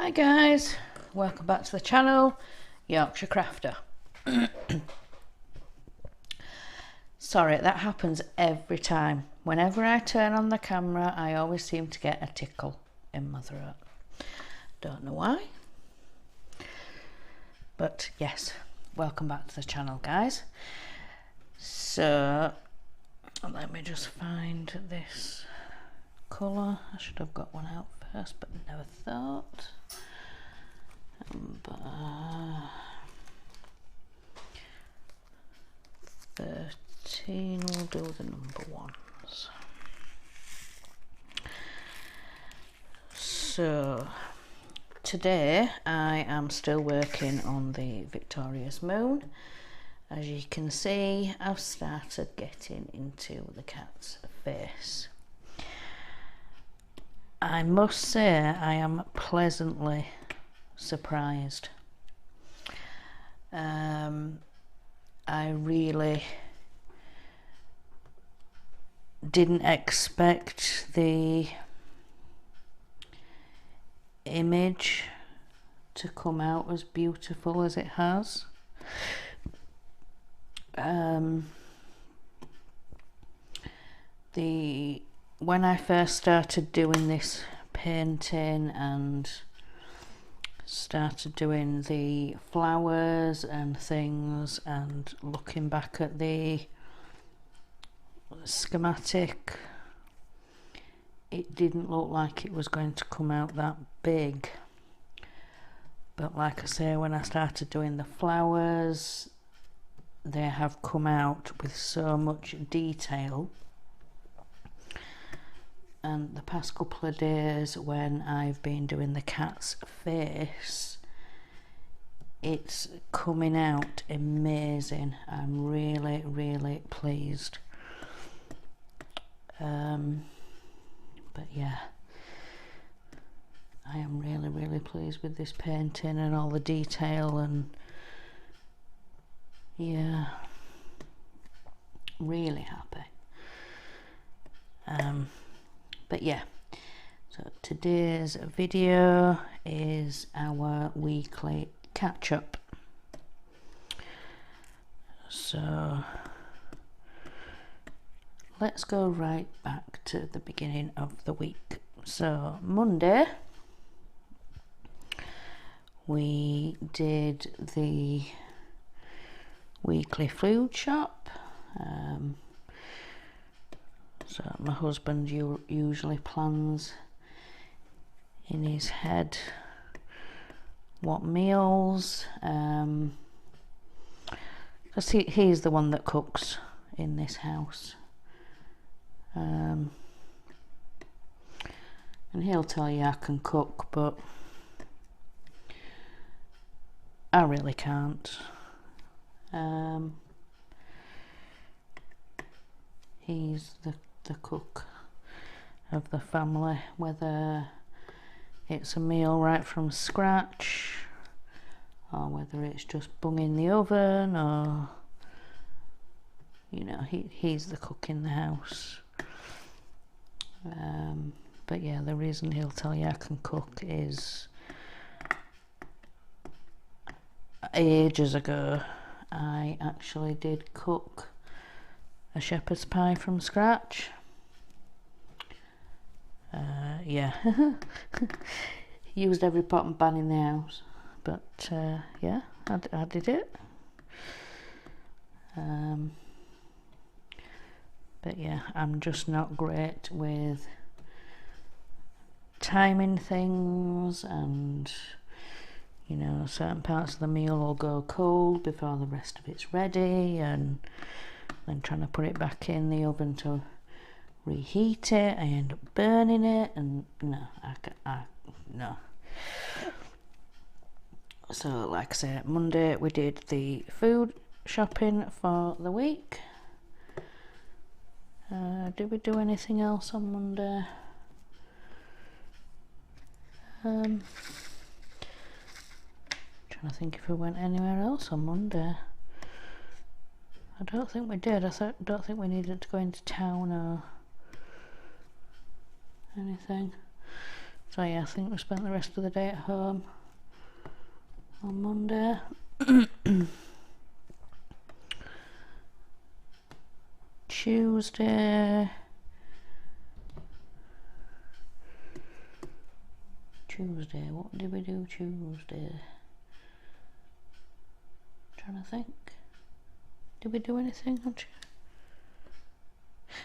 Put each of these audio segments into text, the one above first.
Hi guys, welcome back to the channel, Yorkshire Crafter. Sorry, that happens every time. Whenever I turn on the camera, I always seem to get a tickle in my throat. Don't know why. But yes, welcome back to the channel guys. So, let me just find this colour. I should have got one out first, but never thought. 13 will do the number ones. So today I am still working on the Victorious Moon. As you can see, I've started getting into the cat's face. I must say I am pleasantly surprised. I really didn't expect the image to come out as beautiful as it has. When I first started doing this painting and started doing the flowers and things and looking back at the schematic, it didn't look like it was going to come out that big. But like I say, when I started doing the flowers, they have come out with so much detail. And the past couple of days when I've been doing the cat's face, it's coming out amazing. I'm really pleased. But yeah, I am really pleased with this painting and all the detail, and yeah, really happy. But yeah, so today's video is our weekly catch-up. So let's go right back to the beginning of the week. So Monday we did the weekly food shop. So my husband usually plans in his head what meals, because he's the one that cooks in this house, and he'll tell you I can cook, but I really can't. He's the cook of the family, whether it's a meal right from scratch or whether it's just bung in the oven, or you know, he's the cook in the house. But yeah, the reason he'll tell you I can cook is ages ago I actually did cook a shepherd's pie from scratch. Yeah, used every pot and pan in the house, but yeah, I did it. But yeah, I'm just not great with timing things, and you know, certain parts of the meal will go cold before the rest of it's ready, and then trying to put it back in the oven to reheat it, I end up burning it, and no. So like I said, Monday we did the food shopping for the week. Did we do anything else on Monday? Trying to think if we went anywhere else on Monday. I don't think we did. Don't think we needed to go into town or anything. So yeah, I think we spent the rest of the day at home on Monday. Tuesday, what did we do Tuesday? Trying to think. Did we do anything on Tuesday?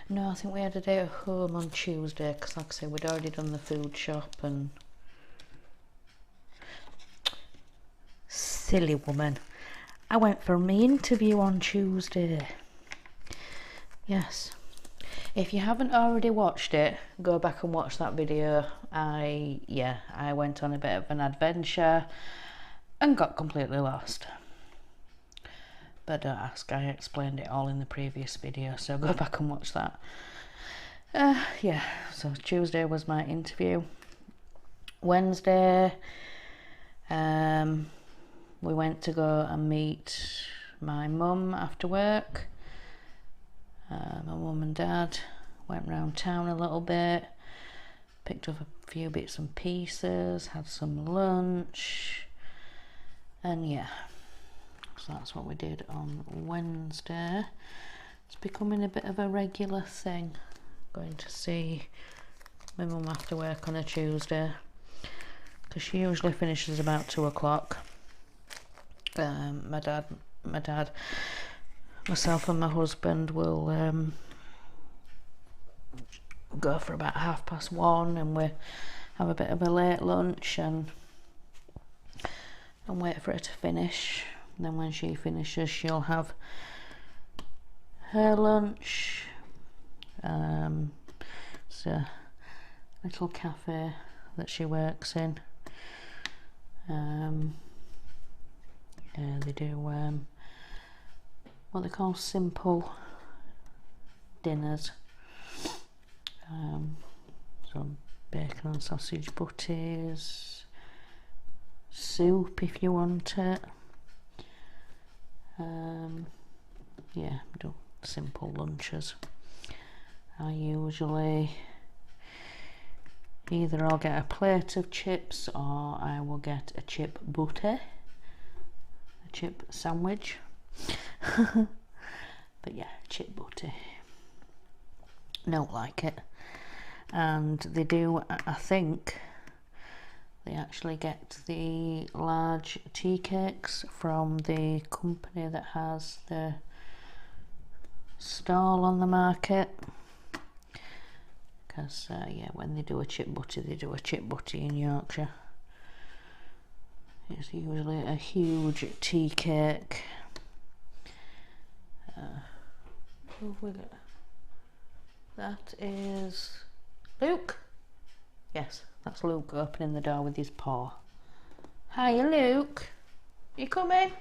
No, I think we had a day at home on Tuesday because, like I say, we'd already done the food shop and... Silly woman. I went for my interview on Tuesday. Yes. If you haven't already watched it, go back and watch that video. I went on a bit of an adventure and got completely lost. But don't ask, I explained it all in the previous video, so go back and watch that. Yeah, so Tuesday was my interview. Wednesday, we went to go and meet my mum after work. My mum and dad went round town a little bit, picked up a few bits and pieces, had some lunch, and yeah, so that's what we did on Wednesday. It's becoming a bit of a regular thing, going to see my mum after work on a Tuesday, because she usually finishes about 2 o'clock. My dad, myself and my husband will go for about 1:30, and we have a bit of a late lunch and wait for her to finish. And then when she finishes, she'll have her lunch. It's a little cafe that she works in. Yeah, they do what they call simple dinners. Some bacon and sausage butties, soup if you want it. Yeah, do simple lunches. I usually either I'll get a plate of chips or I will get a chip butty, a chip sandwich. But yeah, chip butty. Don't like it. And they do, I think they actually get the large tea cakes from the company that has the stall on the market. Because yeah, when they do a chip butty, they do a chip butty in Yorkshire. It's usually a huge tea cake. Who have we got? That is Luke. Yes, that's Luke opening the door with his paw. Hiya, Luke. You coming?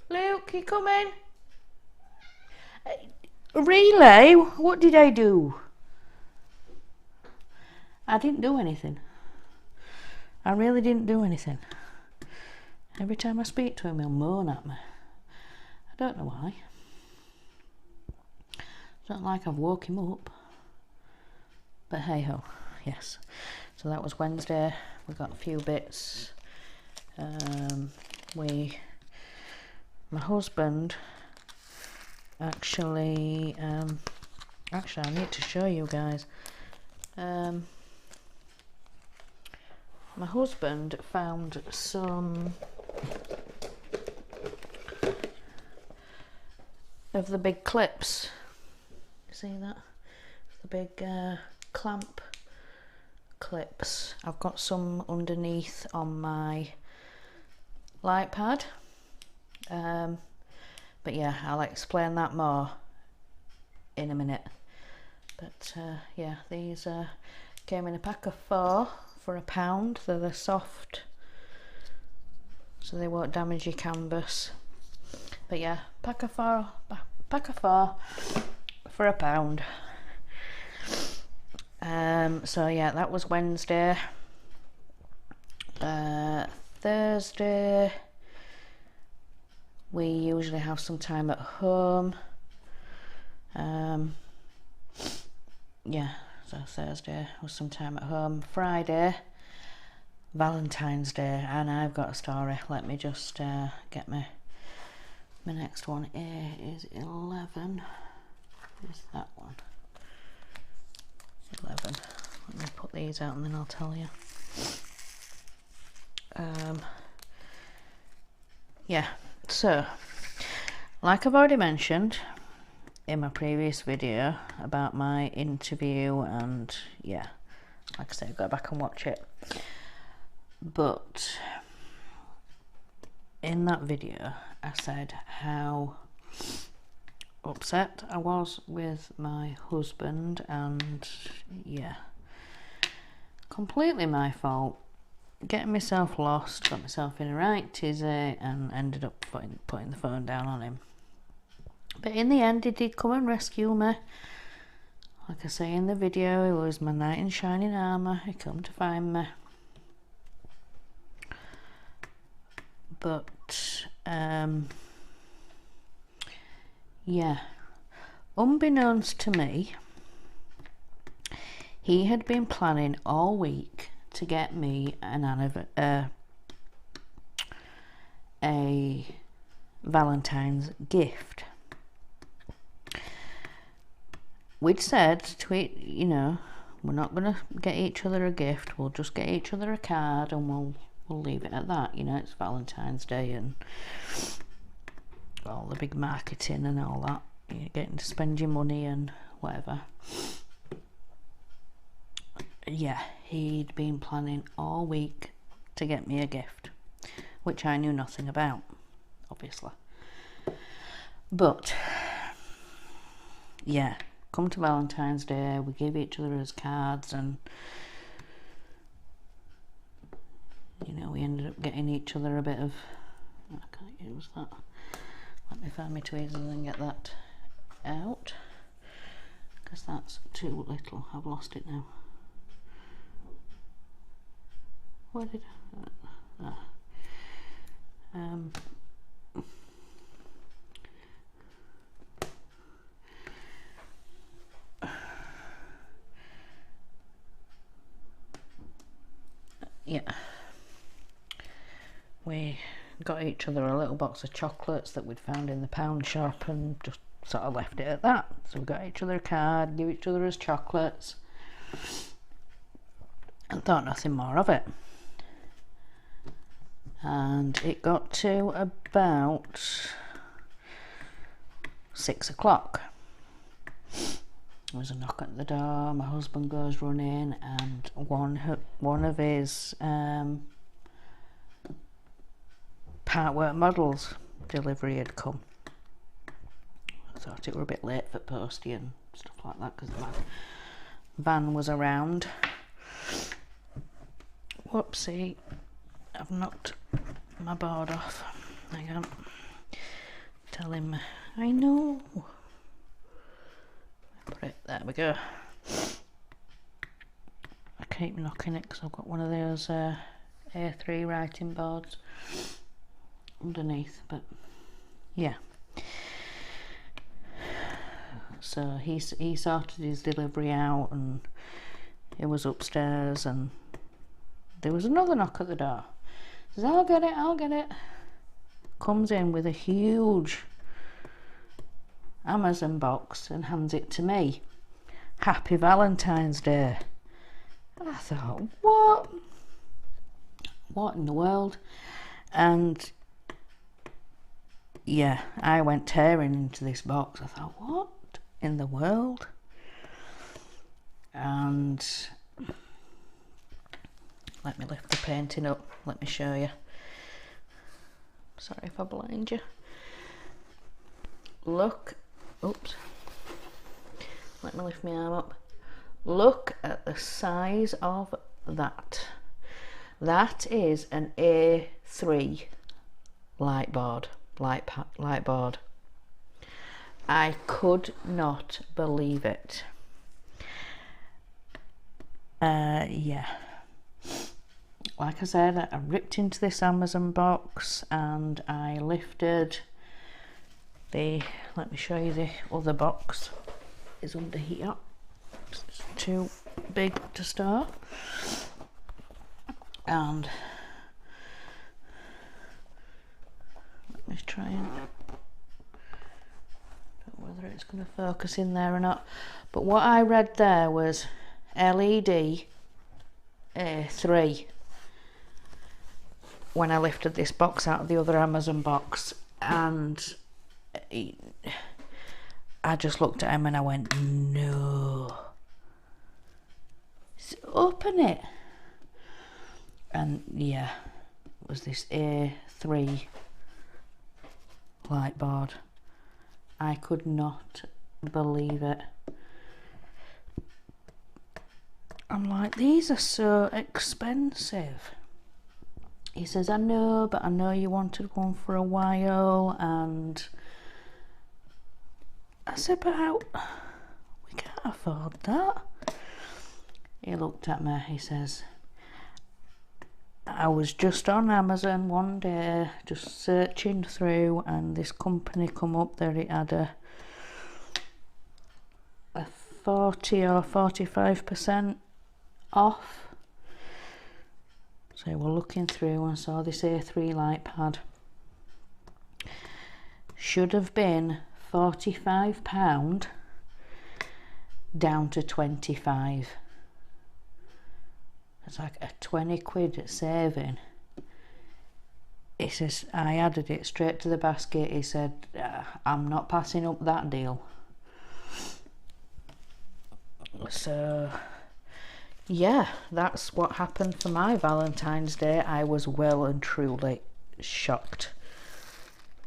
Luke, you coming? Really? What did I do? I didn't do anything. I really didn't do anything. Every time I speak to him, he'll moan at me. I don't know why. It's not like I've woke him up. But hey ho, yes. So that was Wednesday. We got a few bits. My husband actually I need to show you guys. My husband found some of the big clips. See that? The big clamp clips. I've got some underneath on my light pad. But yeah, I'll explain that more in a minute. But yeah, these came in a pack of 4 for £1. They're the soft, so they won't damage your canvas. But yeah, pack of 4 for £1. So yeah, that was Wednesday. Thursday we usually have some time at home. Yeah, So Thursday was some time at home. Friday, Valentine's Day, and I've got a story. Let me just get my next one. A is 11. Is that one? 11. Let me put these out and then I'll tell you. Yeah, so like I've already mentioned in my previous video about my interview, and yeah, like I said, go back and watch it. But in that video I said how upset I was with my husband, and yeah, completely my fault. Getting myself lost, got myself in a right tizzy, and ended up putting the phone down on him. But in the end, he did come and rescue me. Like I say in the video, he was my knight in shining armour. He come to find me. But yeah, unbeknownst to me, he had been planning all week to get me a Valentine's gift. We'd said to it, you know, we're not gonna get each other a gift. We'll just get each other a card, and we'll leave it at that. You know, it's Valentine's Day and all the big marketing and all that. You're getting to spend your money and whatever. Yeah, he'd been planning all week to get me a gift, which I knew nothing about, obviously. But yeah, come to Valentine's Day, we gave each other his cards, and you know, we ended up getting each other a bit of, I can't use that. Let me find my tweezers and get that out, because that's too little. I've lost it now. Where did yeah, we got each other a little box of chocolates that we'd found in the pound shop and just sort of left it at that. So we got each other a card, give each other his chocolates, and thought nothing more of it. And it got to about 6 o'clock. There was a knock at the door. My husband goes running, and one of his partwork models delivery had come. I thought it were a bit late for postie and stuff like that, because the van was around. Whoopsie, I've knocked my board off. Hang on. Tell him I know. Put it, there we go. I keep knocking it because I've got one of those A3 writing boards underneath, but yeah. So he sorted his delivery out, and he was upstairs, and there was another knock at the door. Says, I'll get it. Comes in with a huge Amazon box and hands it to me. Happy Valentine's Day. And I thought, what in the world? And yeah, I went tearing into this box. I thought, what in the world? And let me lift the painting up, let me show you. Sorry if I blind you. Look, oops. Let me lift my arm up. Look at the size of that. That is an A3 light board. I could not believe it. Yeah. Like I said, I ripped into this Amazon box and I lifted the, let me show you the other box, is under here. Just too big to store. And let me try and, don't know whether it's going to focus in there or not, but what I read there was LED A3 when I lifted this box out of the other Amazon box, and I just looked at him and I went, no, open it. And yeah, it was this A3 light board. I could not believe it. I'm like, these are so expensive. He says, I know, but I know you wanted one for a while. And I said, but how, we can't afford that. He looked at me, he says, I was just on Amazon one day, just searching through, and this company come up that it had a 40 or 45% off. So we're looking through and saw this A3 light pad. Should have been £45 down to 25. It's like a 20 quid saving. He says, I added it straight to the basket. He said, I'm not passing up that deal. So yeah, that's what happened for my Valentine's Day. I was well and truly shocked.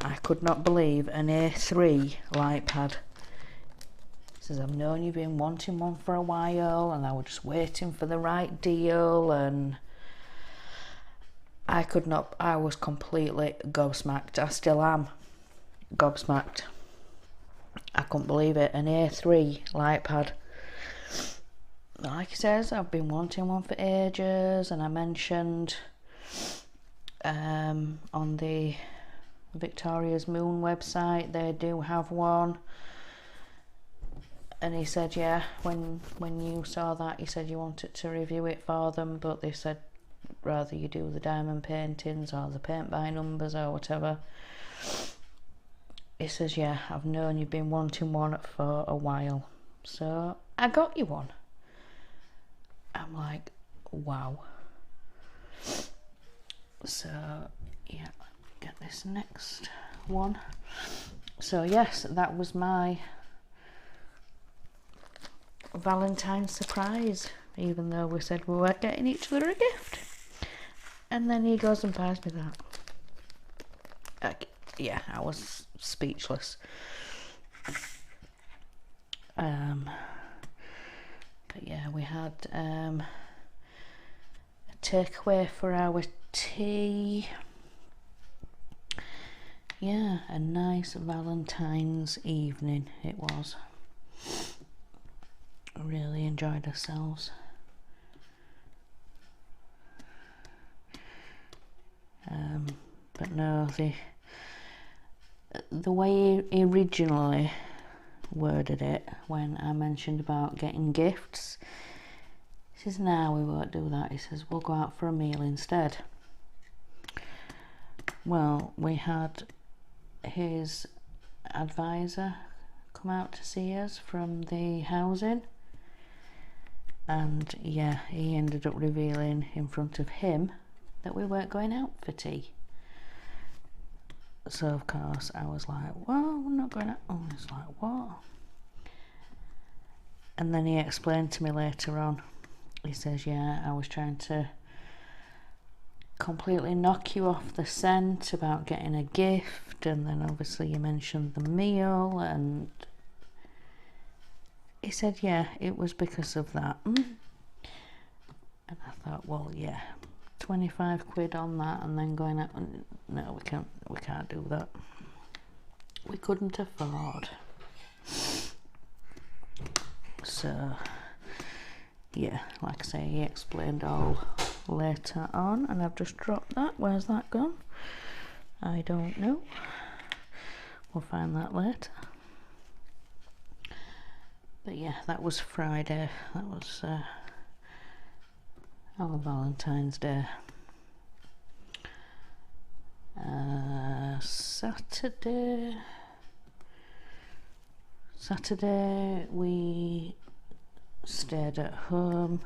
I could not believe an A3 light pad. He says, I've known you've been wanting one for a while, and I was just waiting for the right deal, and I could not, I was completely gobsmacked. I still am gobsmacked. I couldn't believe it. An A3 light pad. Like he says, I've been wanting one for ages, and I mentioned on the Victoria's Moon website they do have one, and he said, yeah, when you saw that, he said you wanted to review it for them, but they said rather you do the diamond paintings or the paint by numbers or whatever. He says, yeah, I've known you've been wanting one for a while, so I got you one. I'm like, wow. So yeah, get this next one. So yes, that was my Valentine's surprise, even though we said we weren't getting each other a gift. And then he goes and buys me that. Yeah, I was speechless. But yeah, we had a takeaway for our tea. Yeah, a nice Valentine's evening it was. Really enjoyed ourselves. But no, the way he originally worded it when I mentioned about getting gifts, he says, no, we won't do that. He says, we'll go out for a meal instead. Well, we had his advisor come out to see us from the housing, and yeah, he ended up revealing in front of him that we weren't going out for tea. So of course I was like, well, we're not going out. Oh, he's like, what? And then he explained to me later on, he says, yeah, I was trying to completely knock you off the scent about getting a gift, and then obviously you mentioned the meal, and he said, yeah, it was because of that. And I thought, well, yeah, 25 quid on that, and then going out, no, we can't do that. We couldn't afford. So yeah, like I say, he explained all later on, and I've just dropped that. Where's that gone? I don't know. We'll find that later. But yeah, that was Friday. That was our Valentine's Day. Saturday we stayed at home.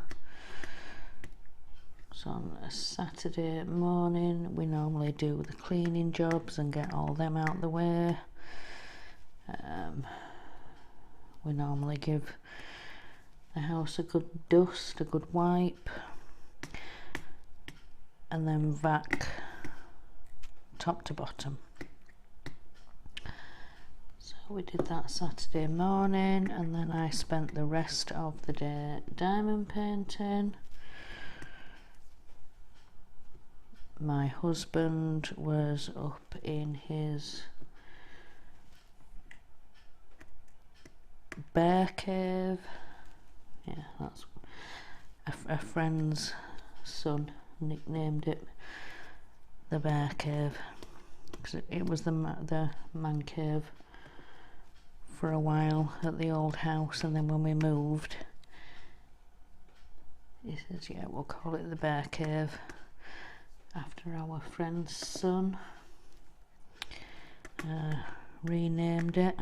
So on a Saturday morning we normally do the cleaning jobs and get all them out the way. We normally give the house a good dust, a good wipe, and then vac top to bottom. So we did that Saturday morning, and then I spent the rest of the day diamond painting. My husband was up in his bear cave. Yeah, that's a friend's son nicknamed it the bear cave, because it was the man cave for a while at the old house, and then when we moved he says, yeah, we'll call it the bear cave after our friend's son. Renamed it,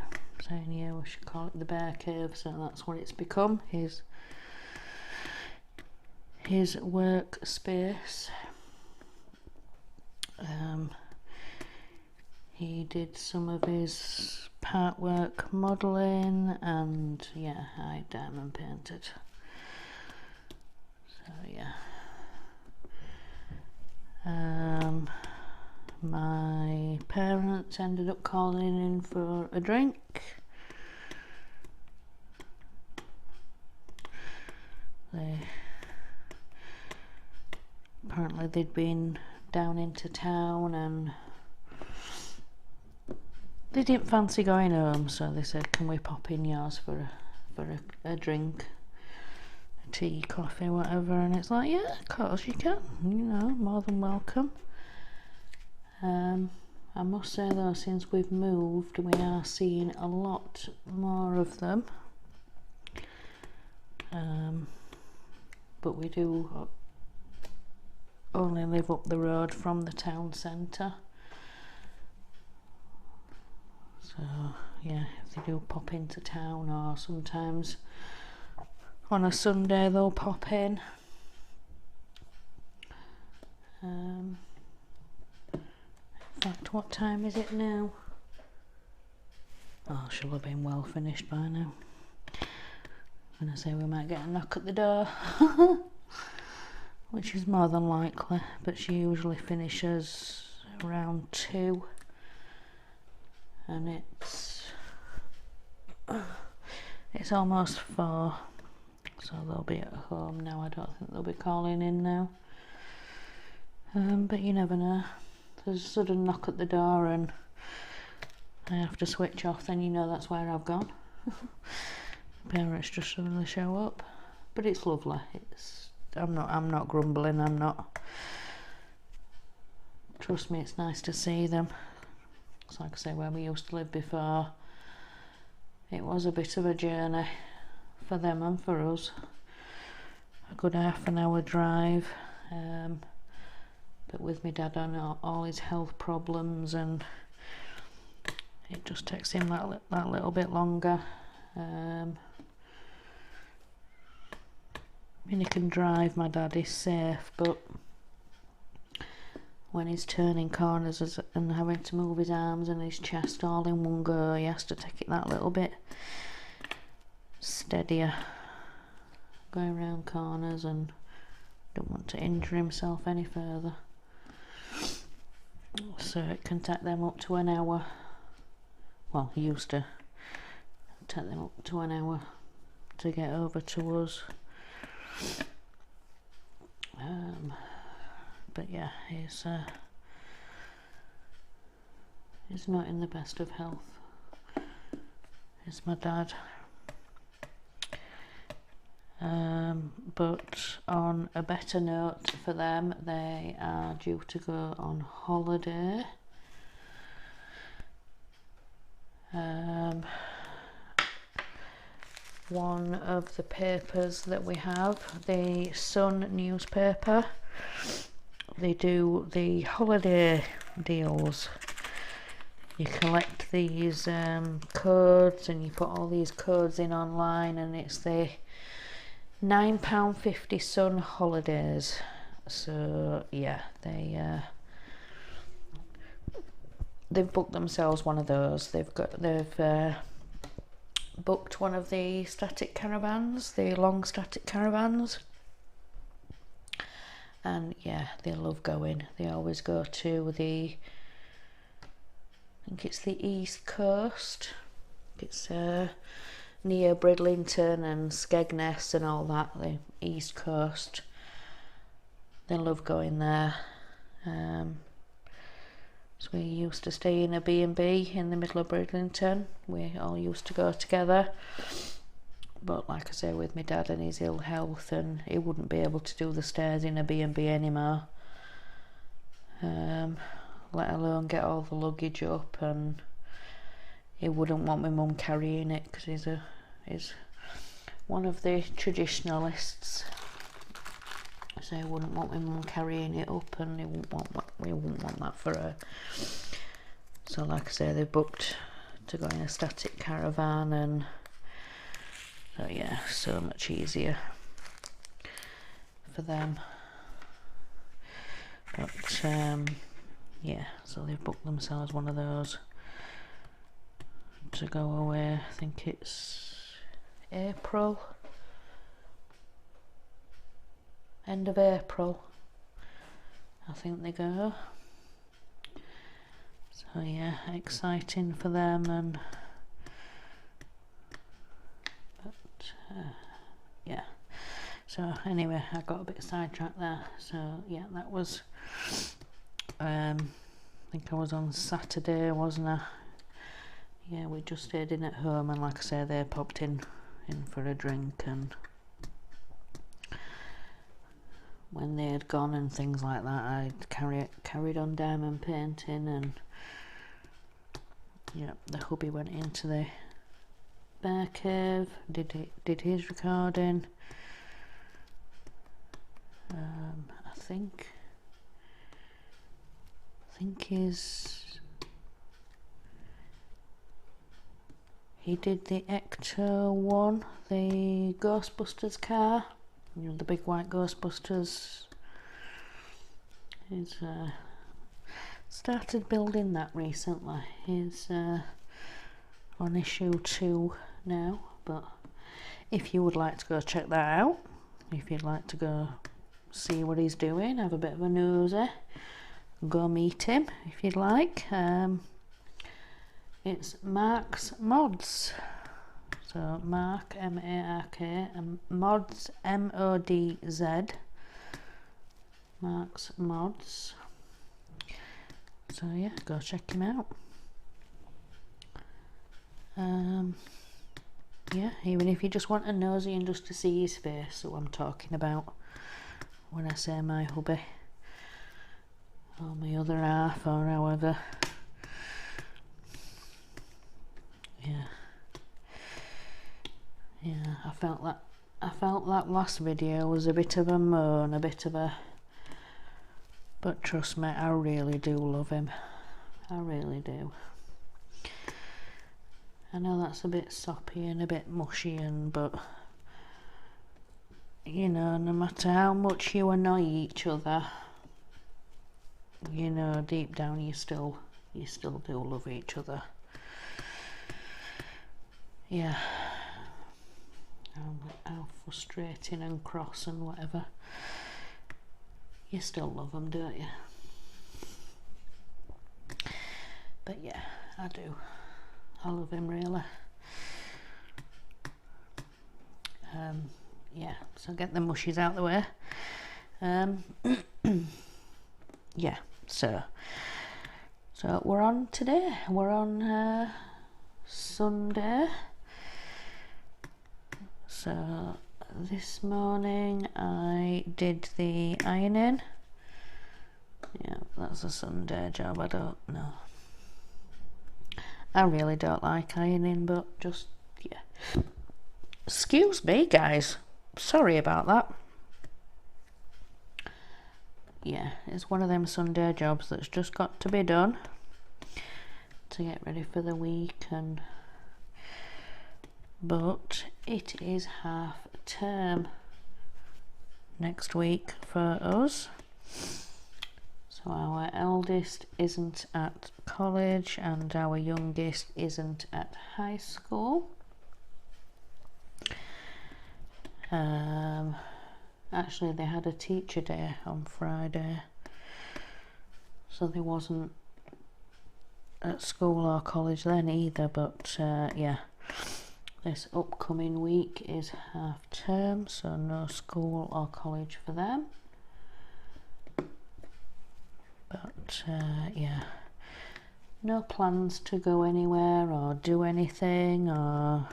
saying yeah, we should call it the bear cave, so that's what it's become, his workspace. He did some of his part work modelling, and yeah, I diamond painted. So yeah. My parents ended up calling in for a drink. Apparently they'd been down into town and they didn't fancy going home, so they said, can we pop in yours for a drink, a tea, coffee, whatever, and it's like, yeah, of course you can, you know, more than welcome. I must say though, since we've moved, we are seeing a lot more of them, but we do only live up the road from the town centre. So yeah, if they do pop into town, or sometimes on a Sunday they'll pop in. In fact, what time is it now? Oh, she'll have been well finished by now. I'm gonna say we might get a knock at the door, which is more than likely, but she usually finishes around 2. And it's almost 4, so they'll be at home now. I don't think they'll be calling in now, but you never know. There's a sudden knock at the door and I have to switch off, then you know that's where I've gone. Parents just suddenly show up, but it's lovely. I'm not grumbling. I'm not. Trust me, it's nice to see them. It's like I say, where we used to live before, it was a bit of a journey for them and for us. A good half an hour drive, but with my dad on all his health problems, and it just takes him that little bit longer. I mean, he can drive, my dad is safe, but when he's turning corners and having to move his arms and his chest all in one go, he has to take it that little bit steadier going around corners, and don't want to injure himself any further. So it can take them up to an hour. Well, he used to take them up to an hour to get over to us. But yeah, he's not in the best of health. It's my dad. But on a better note for them, they are due to go on holiday. one of the papers that we have, the Sun newspaper. They do the holiday deals. You collect these codes and you put all these codes in online, and it's the £9.50 Sun holidays. So yeah, they've booked themselves one of those. They've booked one of the static caravans, the long static caravans, and yeah, they love going. They always go to the, I think it's the East Coast. It's near Bridlington and Skegness and all that, the East Coast. They love going there. So we used to stay in a B&B in the middle of Bridlington. We all used to go together. But like I say, with my dad and his ill health, and he wouldn't be able to do the stairs in a B&B anymore. Let alone get all the luggage up, and he wouldn't want my mum carrying it because he's one of the traditionalists. So he wouldn't want my mum carrying it up, and we wouldn't want that for her. So like I say, they booked to go in a static caravan, and so yeah, so much easier for them. But yeah, so they've booked themselves one of those to go away. I think it's April, end of April, I think they go. So yeah, exciting for them. And yeah, so anyway, I got a bit sidetracked there. So yeah, that was I think I was on Saturday, wasn't I? Yeah, we just stayed in at home, and like I say, they popped in for a drink, and when they had gone and things like that, I carried on diamond painting, and yeah, the hubby went into the bear cave, did his recording. I think he did the Ecto one, the Ghostbusters car, you know, the big white Ghostbusters. He's started building that recently. He's on issue 2 now, but if you would like to go check that out, if you'd like to go see what he's doing, have a bit of a nosy, go meet him if you'd like. It's Mark's Mods. So Mark, M-A-R-K, and Mods, M-O-D-Z. Mark's Mods. So yeah, go check him out. Yeah, even if you just want a nosy and just to see his face, what I'm talking about when I say my hubby, or my other half, or however. Yeah, I felt that last video was a bit of a moan, but trust me, I really do love him. I really do. I know that's a bit soppy and a bit mushy, but you know, no matter how much you annoy each other, you know, deep down you still do love each other. Yeah. How frustrating and cross and whatever, you still love them, don't you? But yeah, I do. I love him really. Yeah, so get the mushies out the way. Yeah, so we're on today. We're on Sunday. So this morning I did the ironing. Yeah, that's a Sunday job. I don't know. I really don't like ironing, but just, yeah. Excuse me, guys. Sorry about that. Yeah, it's one of them Sunday jobs that's just got to be done to get ready for the week, but it is half term next week for us. So our eldest isn't at college and our youngest isn't at high school. Actually, they had a teacher day on Friday, so they wasn't at school or college then either, but yeah, this upcoming week is half term, so no school or college for them. But yeah, no plans to go anywhere or do anything, or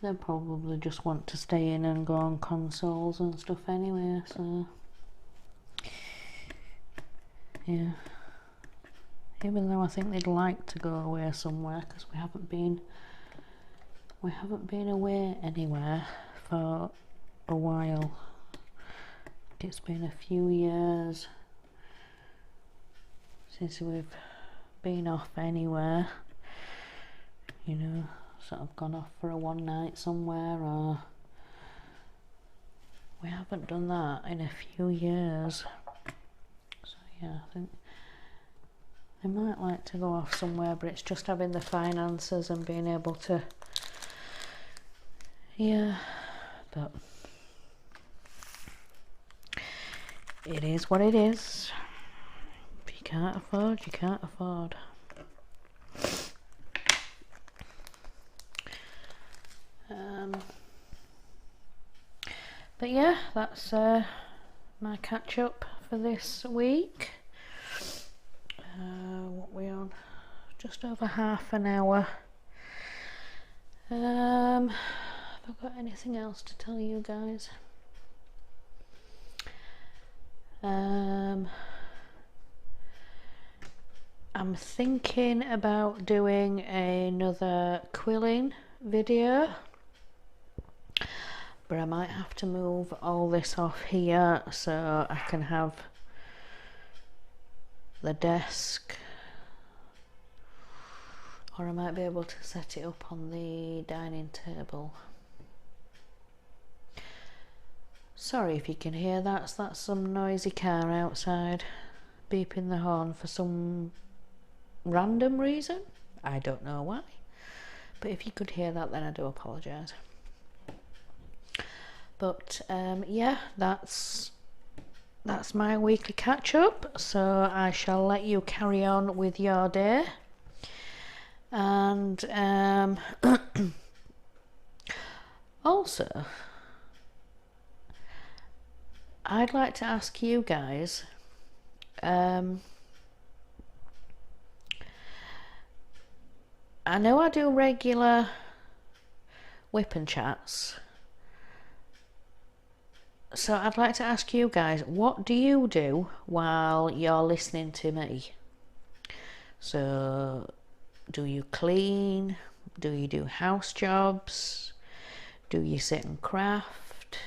they'll probably just want to stay in and go on consoles and stuff anyway, so yeah. Even though I think they'd like to go away somewhere, because we haven't been away anywhere for a while. It's been a few years since we've been off anywhere, you know, sort of gone off for a one night somewhere, or we haven't done that in a few years. So yeah, I think they might like to go off somewhere, but it's just having the finances and being able to, yeah, but it is what it is. If you can't afford, you can't afford. But yeah, that's my catch up for this week. What we on? Just over half an hour. Have I got anything else to tell you guys? I'm thinking about doing another quilling video, but I might have to move all this off here so I can have the desk, or I might be able to set it up on the dining table. Sorry if you can hear that, that's some noisy car outside beeping the horn for some random reason. I don't know why, but if you could hear that, then I do apologise. But yeah, that's my weekly catch up, so I shall let you carry on with your day. And also, I'd like to ask you guys, I know I do regular whip and chats, so I'd like to ask you guys, what do you do while you're listening to me? So, do you clean? Do you do house jobs? Do you sit and craft?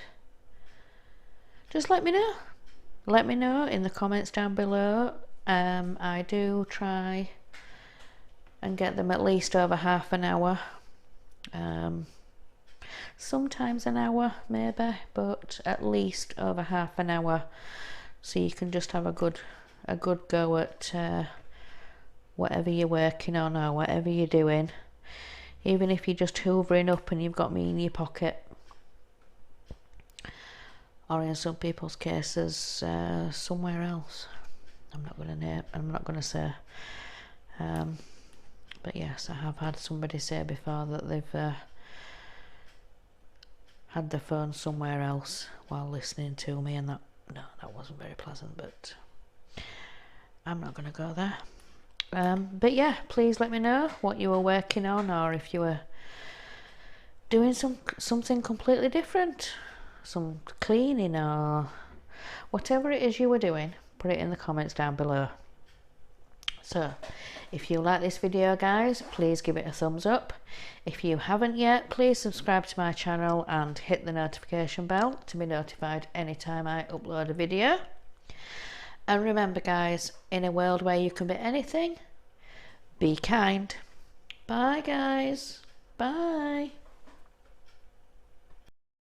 Just let me know. Let me know in the comments down below. I do try and get them at least over half an hour. Sometimes an hour maybe, but at least over half an hour, so you can just have a good go at whatever you're working on or whatever you're doing, even if you're just hoovering up and you've got me in your pocket, or in some people's cases somewhere else. I'm not going to say, but yes, I have had somebody say before that they've had the phone somewhere else while listening to me, and that wasn't very pleasant, but I'm not going to go there. But yeah, please let me know what you were working on, or if you were doing something completely different, some cleaning or whatever it is you were doing. Put it in the comments down below. So if you like this video guys, please give it a thumbs up. If you haven't yet, please subscribe to my channel and hit the notification bell to be notified anytime I upload a video. And remember guys, in a world where you can be anything, be kind. Bye guys. Bye.